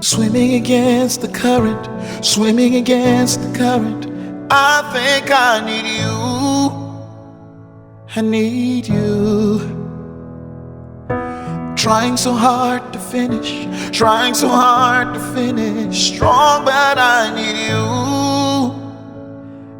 Swimming against the current, swimming against the current. I think I need you. I need you. Trying so hard to finish, trying so hard to finish. Strong, but I need you.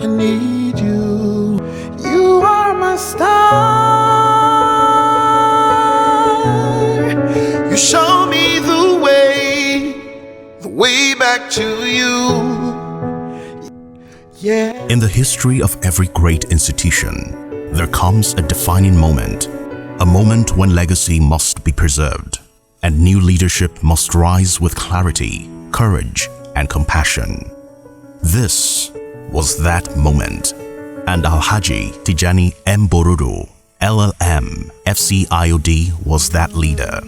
I need you. You are my star. You show me the way back to you. Yeah. In the history of every great institution, there comes a defining moment, a moment when legacy must be preserved, and new leadership must rise with clarity, courage, and compassion. This was that moment, and Alhaji Tijjani M Borodo, LLM, FCIoD, was that leader.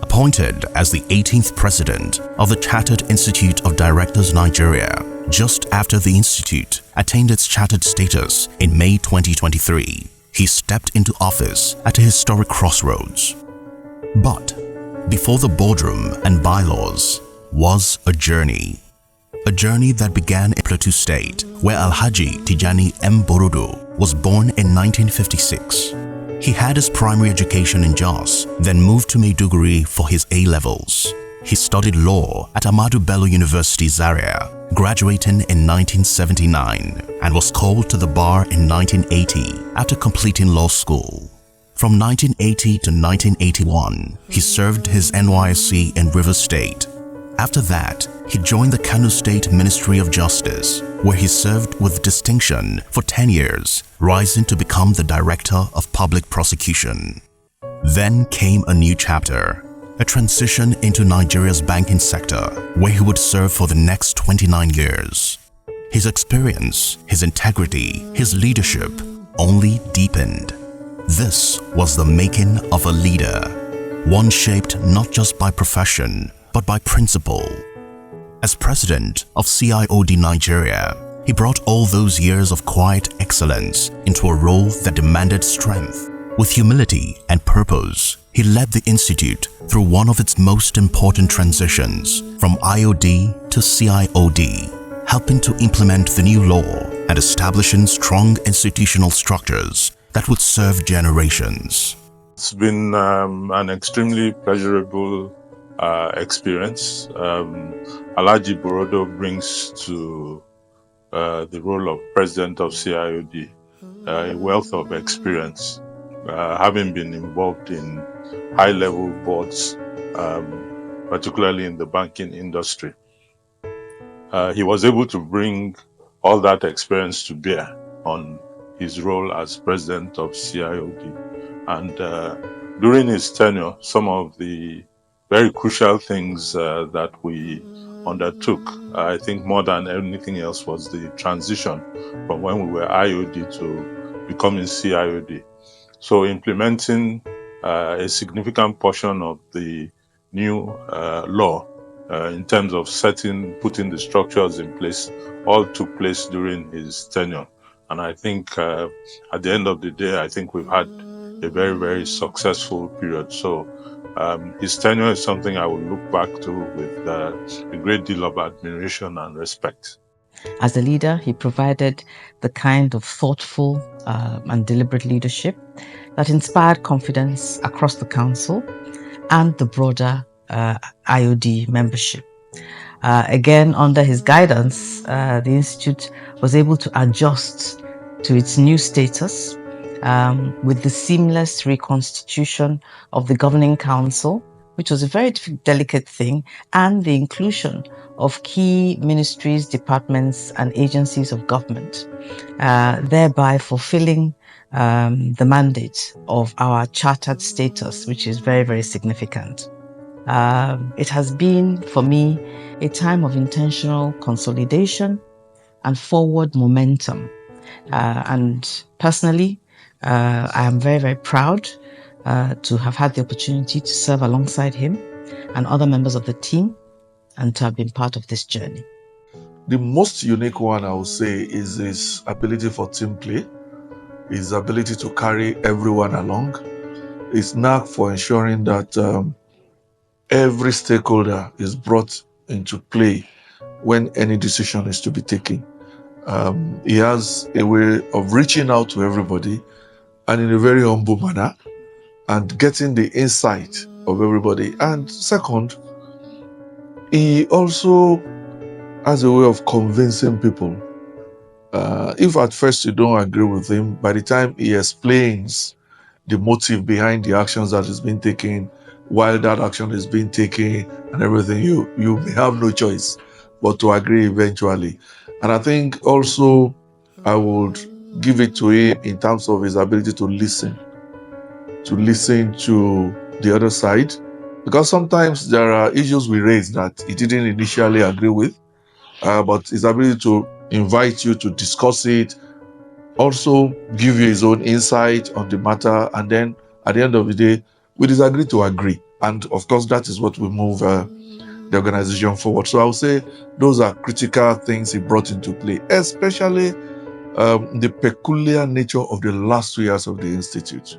Appointed as the 18th president of the Chartered Institute of Directors Nigeria, just after the institute attained its chartered status in May 2023, he stepped into office at a historic crossroads. But before the boardroom and bylaws was a journey that began in Plateau State, where Alhaji Tijjani M Borodo was born in 1956. He had his primary education in Jos, then moved to Maiduguri for his A-levels. He studied law at Ahmadu Bello University, Zaria, graduating in 1979, and was called to the bar in 1980 after completing law school. From 1980 to 1981, he served his NYSC in Rivers State. After that, he joined the Kano State Ministry of Justice, where he served with distinction for 10 years, rising to become the Director of Public Prosecution. Then came a new chapter, a transition into Nigeria's banking sector, where he would serve for the next 29 years. His experience, his integrity, his leadership only deepened. This was the making of a leader, one shaped not just by profession, but by principle. As president of FCIoD Nigeria, he brought all those years of quiet excellence into a role that demanded strength. With humility and purpose, he led the institute through one of its most important transitions, from IOD to CIOD, helping to implement the new law and establishing strong institutional structures that would serve generations. It's been an extremely pleasurable experience. Alhaji Borodo brings to the role of president of CIOD a wealth of experience, having been involved in high-level boards, particularly in the banking industry. He was able to bring all that experience to bear on his role as president of CIOD. And during his tenure, some of the very crucial things that we undertook, I think more than anything else, was the transition from when we were IOD to becoming CIOD. So implementing a significant portion of the new law in terms of putting the structures in place, all took place during his tenure. And I think at the end of the day, I think we've had a very, very successful period. So his tenure is something I will look back to with a great deal of admiration and respect. As a leader, he provided the kind of thoughtful and deliberate leadership that inspired confidence across the council and the broader IOD membership. Again, under his guidance, the Institute was able to adjust to its new status with the seamless reconstitution of the governing council, which was a very delicate thing, and the inclusion of key ministries, departments, and agencies of government, thereby fulfilling the mandate of our chartered status, which is very, very significant. It has been, for me, a time of intentional consolidation and forward momentum. And personally, I am very, very proud to have had the opportunity to serve alongside him and other members of the team and to have been part of this journey. The most unique one, I would say, is his ability for team play, his ability to carry everyone along, his knack for ensuring that every stakeholder is brought into play when any decision is to be taken. He has a way of reaching out to everybody and in a very humble manner and getting the insight of everybody. And second, he also has a way of convincing people. If at first you don't agree with him, by the time he explains the motive behind the actions that is being taken, while that action is being taken and everything, you may have no choice but to agree eventually. And I think also I would give it to him in terms of his ability to listen to the other side, because sometimes there are issues we raise that he didn't initially agree with, but his ability to invite you to discuss it, also give you his own insight on the matter, and then at the end of the day, we disagree to agree. And of course, that is what will move the organization forward. So I would say those are critical things he brought into play, especially the peculiar nature of the last 2 years of the Institute.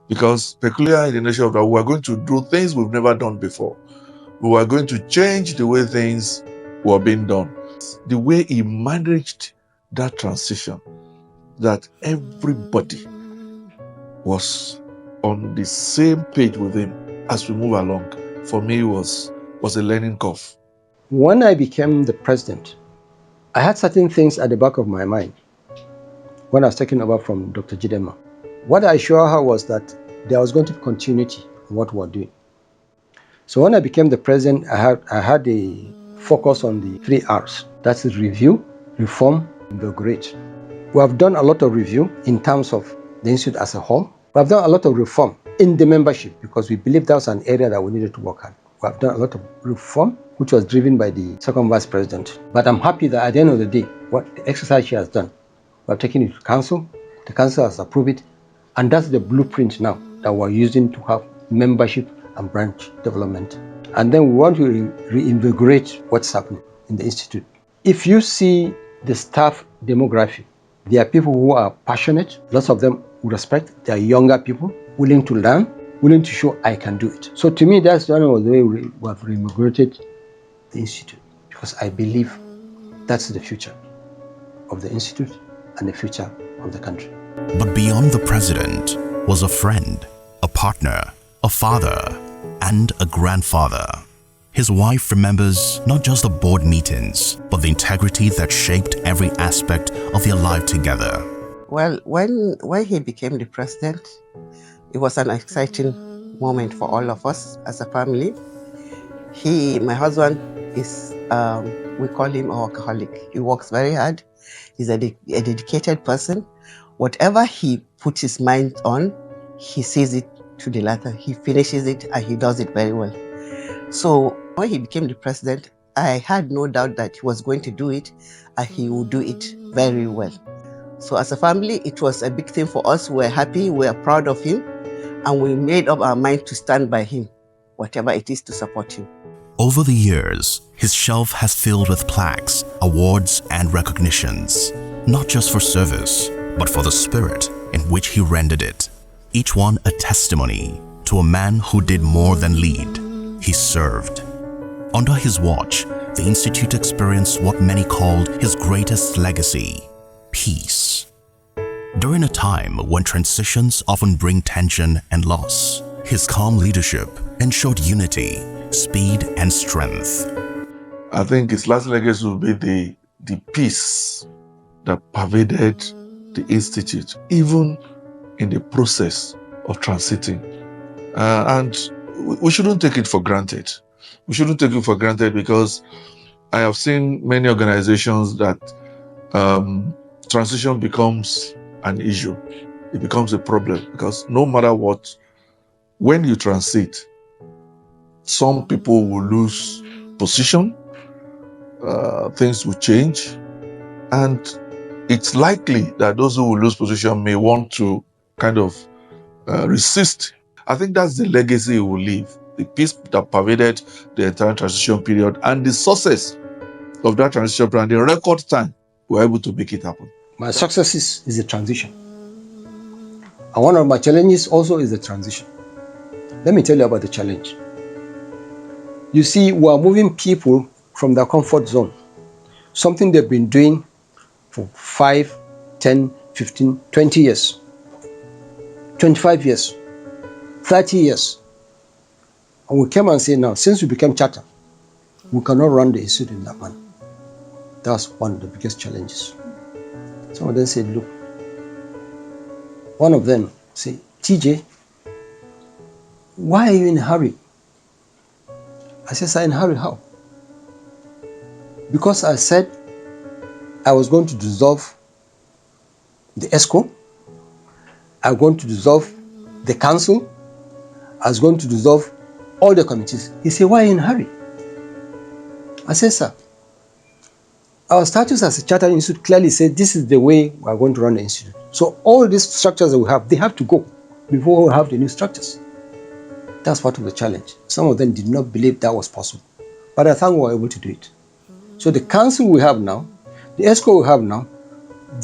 Because peculiar in the nature of that, we are going to do things we've never done before. We are going to change the way things were being done. The way he managed that transition, that everybody was on the same page with him as we move along, for me was a learning curve. When I became the president, I had certain things at the back of my mind when I was taking over from Dr. Jidema. What I assured her was that there was going to be continuity in what we were doing. So when I became the president, I had a focus on the 3 R's. That's review, reform, invigorate. We have done a lot of review in terms of the institute as a whole. We have done a lot of reform in the membership because we believe that was an area that we needed to work on. We have done a lot of reform, which was driven by the second vice president. But I'm happy that at the end of the day, what the exercise she has done, we have taken it to council, the council has approved it, and that's the blueprint now that we're using to have membership and branch development. And then we want to reinvigorate what's happening in the institute. If you see the staff demography, there are people who are passionate, lots of them with respect. They are younger people, willing to learn, willing to show I can do it. So to me, that's one of the way we have reinvigorated the institute, because I believe that's the future of the institute and the future of the country. But beyond the president was a friend, a partner, a father, and a grandfather. His wife remembers not just the board meetings, but the integrity that shaped every aspect of their life together. Well, when he became the president, it was an exciting moment for all of us as a family. My husband is, we call him a workaholic. He works very hard. He's a dedicated person. Whatever he puts his mind on, he sees it to the letter. He finishes it and he does it very well. So when he became the president, I had no doubt that he was going to do it and he would do it very well. So as a family, it was a big thing for us. We're happy, we're proud of him, and we made up our mind to stand by him, whatever it is, to support him. Over the years, his shelf has filled with plaques, awards, and recognitions, not just for service, but for the spirit in which he rendered it. Each one a testimony to a man who did more than lead. He served. Under his watch, the Institute experienced what many called his greatest legacy: peace. During a time when transitions often bring tension and loss, his calm leadership ensured unity, speed, and strength. I think his last legacy will be the peace that pervaded the Institute, even in the process of transiting. And we shouldn't take it for granted. We shouldn't take it for granted, because I have seen many organizations that transition becomes an issue. It becomes a problem, because no matter what, when you transit, some people will lose position, things will change, and it's likely that those who will lose position may want to kind of resist. I think that's the legacy he will leave, the peace that pervaded the entire transition period and the success of that transition plan, the record time we were able to make it happen. My success is the transition. And one of my challenges also is the transition. Let me tell you about the challenge. You see, we are moving people from their comfort zone, something they've been doing for 5, 10, 15, 20 years, 25 years, 30 years. And we came and said, now, since we became charter, we cannot run the institute in that manner. That's one of the biggest challenges. Some of them said, look, one of them said, TJ, why are you in a hurry? I said, sir, in a hurry, how? Because I said I was going to dissolve the ESCO, I was going to dissolve the council, I was going to dissolve all the committees. He said, why are you in a hurry? I said, sir, our status as a chartered institute clearly said this is the way we are going to run the institute. So all these structures that we have, they have to go before we have the new structures. That's part of the challenge. Some of them did not believe that was possible. But I think we were able to do it. So the council we have now, the ESCO we have now,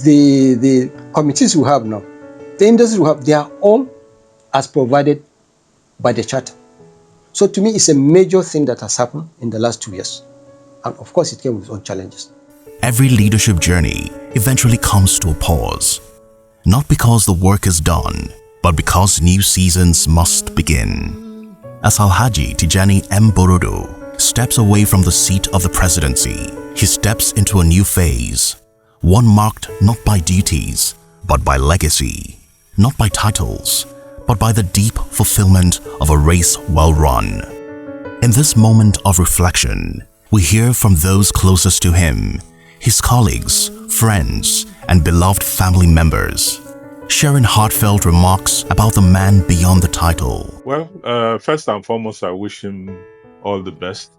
the committees we have now, the industry we have, they are all as provided by the charter. So to me, it's a major thing that has happened in the last 2 years. And of course, it came with its own challenges. Every leadership journey eventually comes to a pause, not because the work is done, but because new seasons must begin. As Alhaji Tijjani M Borodo steps away from the seat of the presidency, he steps into a new phase, one marked not by duties, but by legacy, not by titles, but by the deep fulfillment of a race well run. In this moment of reflection, we hear from those closest to him, his colleagues, friends, and beloved family members, sharing heartfelt remarks about the man beyond the title. Well, first and foremost, I wish him all the best.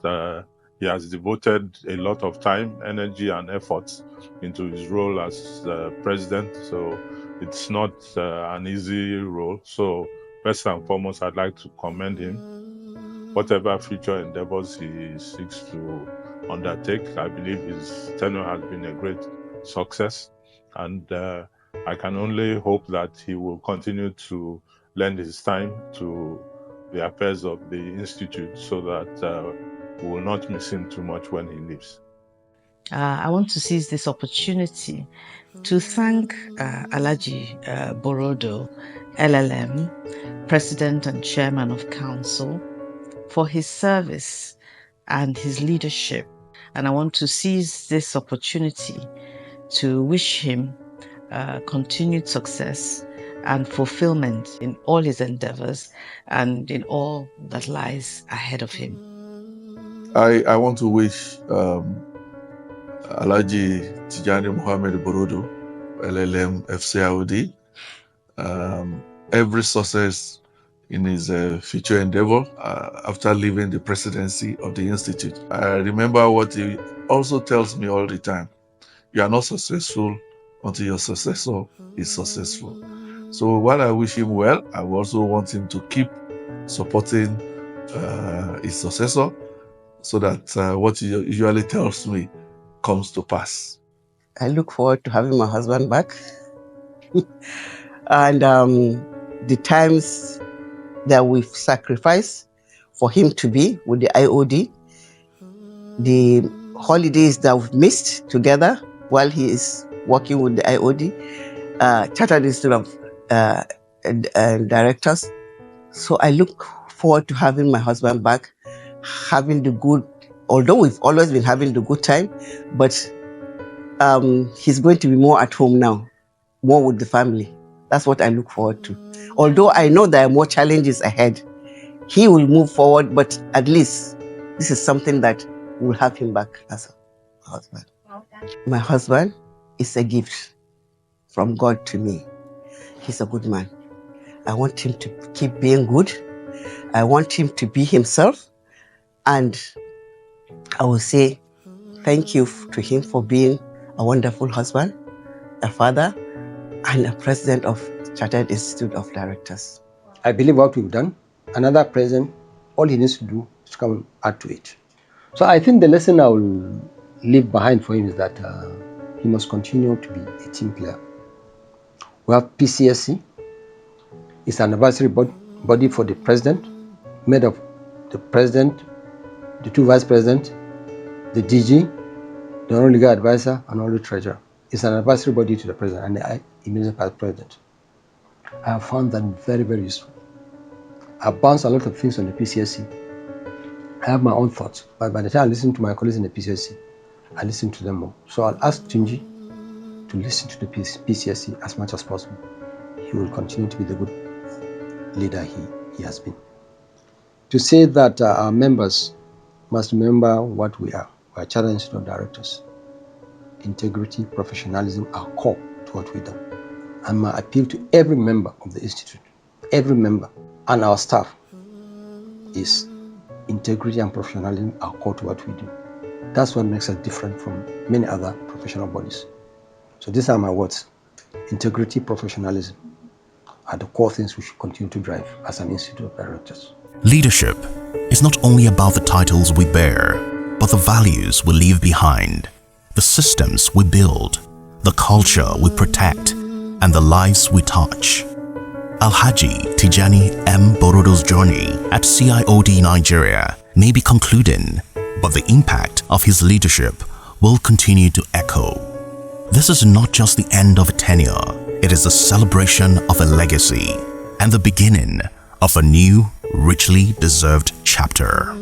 He has devoted a lot of time, energy, and efforts into his role as president. So it's not an easy role. So first and foremost, I'd like to commend him. Whatever future endeavors he seeks to undertake, I believe his tenure has been a great success. And I can only hope that he will continue to lend his time to the affairs of the institute so that we will not miss him too much when he leaves. I want to seize this opportunity to thank Alhaji Borodo, LLM, President and Chairman of Council, for his service and his leadership. And I want to seize this opportunity to wish him continued success and fulfillment in all his endeavors and in all that lies ahead of him. I want to wish Alhaji Tijjani M Borodo, LLM, FCIoD, every success in his future endeavor after leaving the presidency of the institute. I remember what he also tells me all the time: you are not successful until your successor is successful. So while I wish him well, I also want him to keep supporting his successor so that what he usually tells me comes to pass. I look forward to having my husband back. And the times that we've sacrificed for him to be with the IOD, the holidays that we've missed together while he is working with the IOD, Chartered Institute of Directors. So I look forward to having my husband back, having the good, although we've always been having the good time, but he's going to be more at home now, more with the family. That's what I look forward to. Although I know there are more challenges ahead, he will move forward, but at least this is something that will have him back as a husband. My husband is a gift from God to me. He's a good man. I want him to keep being good. I want him to be himself. And I will say thank you to him for being a wonderful husband, a father, and a president of Chartered Institute of Directors. I believe what we've done, another president, all he needs to do is to come and add to it. So I think the lesson I will leave behind for him is that he must continue to be a team player. We have PCSC. It's an advisory body for the president, made of the president, the 2 vice presidents, the DG, the honorary legal advisor, and honorary treasurer. It's an advisory body to the president and the immediate past president. I have found that very, very useful. I've bounced a lot of things on the PCSC. I have my own thoughts, but by the time I listen to my colleagues in the PCSC, I listen to them more. So I'll ask Tunji to listen to the PCSC as much as possible. He will continue to be the good leader he has been. To say that our members must remember what we are. We are Chartered Institute of Directors. Integrity, professionalism are core to what we do. And my appeal to every member of the Institute, every member, and our staff is integrity and professionalism are core to what we do. That's what makes us different from many other professional bodies. So these are my words. Integrity, professionalism are the core things we should continue to drive as an Institute of Directors. Leadership is not only about the titles we bear, but the values we leave behind, the systems we build, the culture we protect, and the lives we touch. Alhaji Tijjani M Borodo's journey at FCIoD Nigeria may be concluding, but the impact of his leadership will continue to echo. This is not just the end of a tenure, it is a celebration of a legacy and the beginning of a new, richly deserved chapter.